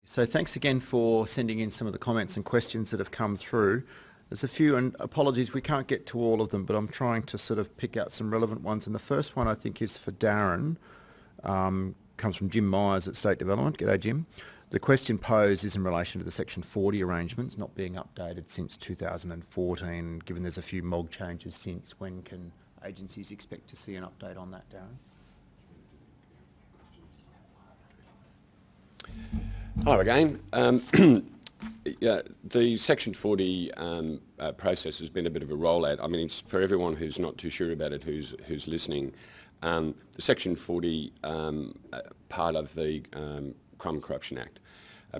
So thanks again for sending in some of the comments and questions that have come through. There's a few, and apologies, we can't get to all of them, but I'm trying to sort of pick out some relevant ones. And the first one I think is for Darren, comes from Jim Myers at State Development. G'day, Jim. The question posed is in relation to the Section 40 arrangements not being updated since 2014. Given there's a few MOG changes since, when can agencies expect to see an update on that, Darren? Hello again. Yeah, the Section 40 process has been a bit of a rollout. I mean, it's for everyone who's not too sure about it, who's listening. The Section 40 part of the Crime and Corruption Act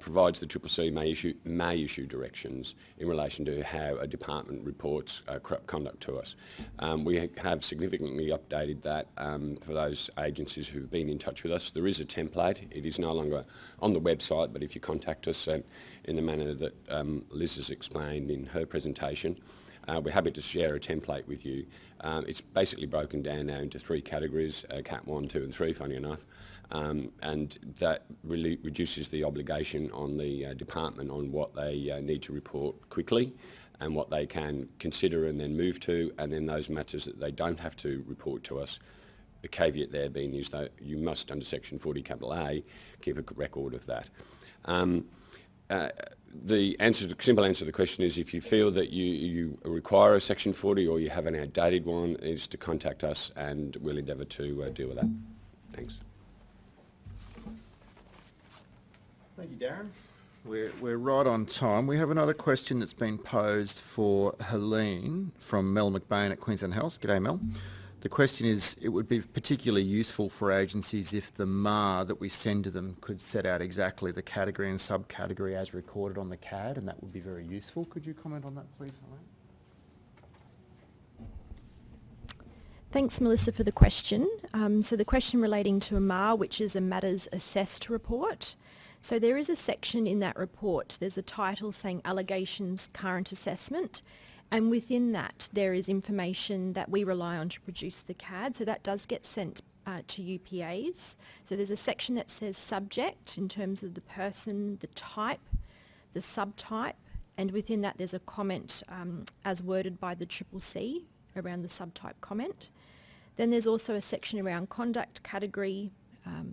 provides the CCC may issue directions in relation to how a department reports corrupt conduct to us. We have significantly updated that for those agencies who've been in touch with us. There is a template. It is no longer on the website, but if you contact us in the manner that Liz has explained in her presentation, we're happy to share a template with you. It's basically broken down now into 3 categories, Cat 1, 2 and 3, funny enough, and that really reduces the obligation on the department on what they need to report quickly and what they can consider and then move to, and then those matters that they don't have to report to us. The caveat there being is that you must, under Section 40 capital A, keep a record of that. The simple answer to the question is, if you feel that you require a Section 40 or you have an outdated one, is to contact us and we'll endeavour to deal with that. Thanks. Thank you, Darren. We're right on time. We have another question that's been posed for Helene from Mel McBain at Queensland Health. G'day, Mel. The question is, it would be particularly useful for agencies if the MAR that we send to them could set out exactly the category and subcategory as recorded on the CAD, and that would be very useful. Could you comment on that, please, Helene? Thanks, Melissa, for the question. So the question relating to a MAR, which is a Matters Assessed report. So there is a section in that report, there's a title saying Allegations Current Assessment, and within that there is information that we rely on to produce the CAD, so that does get sent to UPAs. So there's a section that says subject in terms of the person, the type, the subtype, and within that there's a comment as worded by the CCC around the subtype comment. Then there's also a section around conduct category,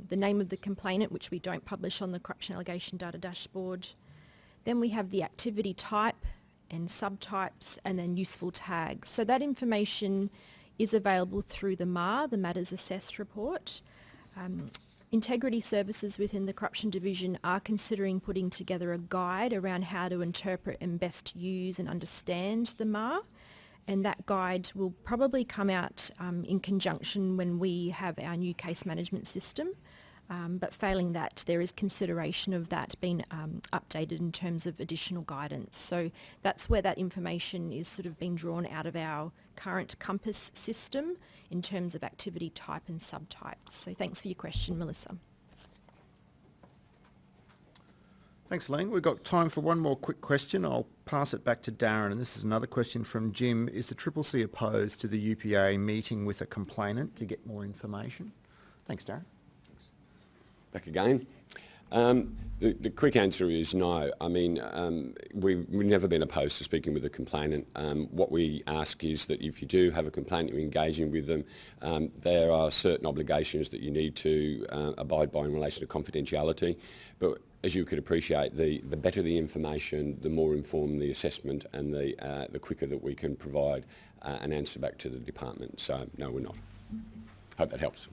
the name of the complainant, which we don't publish on the Corruption Allegation Data Dashboard. Then we have the activity type and subtypes, and then useful tags. So that information is available through the MAR, the Matters Assessed report. Integrity Services within the Corruption Division are considering putting together a guide around how to interpret and best use and understand the MAR. And that guide will probably come out in conjunction when we have our new case management system. But failing that, there is consideration of that being updated in terms of additional guidance. So that's where that information is sort of being drawn out of our current Compass system in terms of activity type and subtypes. So thanks for your question, Melissa. Thanks, Helene. We've got time for one more quick question. I'll pass it back to Darren, and this is another question from Jim. Is the CCC opposed to the UPA meeting with a complainant to get more information? Thanks, Darren. Back again. The quick answer is no. I mean, we've never been opposed to speaking with a complainant. What we ask is that if you do have a complainant, you're engaging with them, there are certain obligations that you need to abide by in relation to confidentiality. But as you could appreciate, the better the information, the more informed the assessment, and the quicker that we can provide an answer back to the department. So no, we're not. Hope that helps.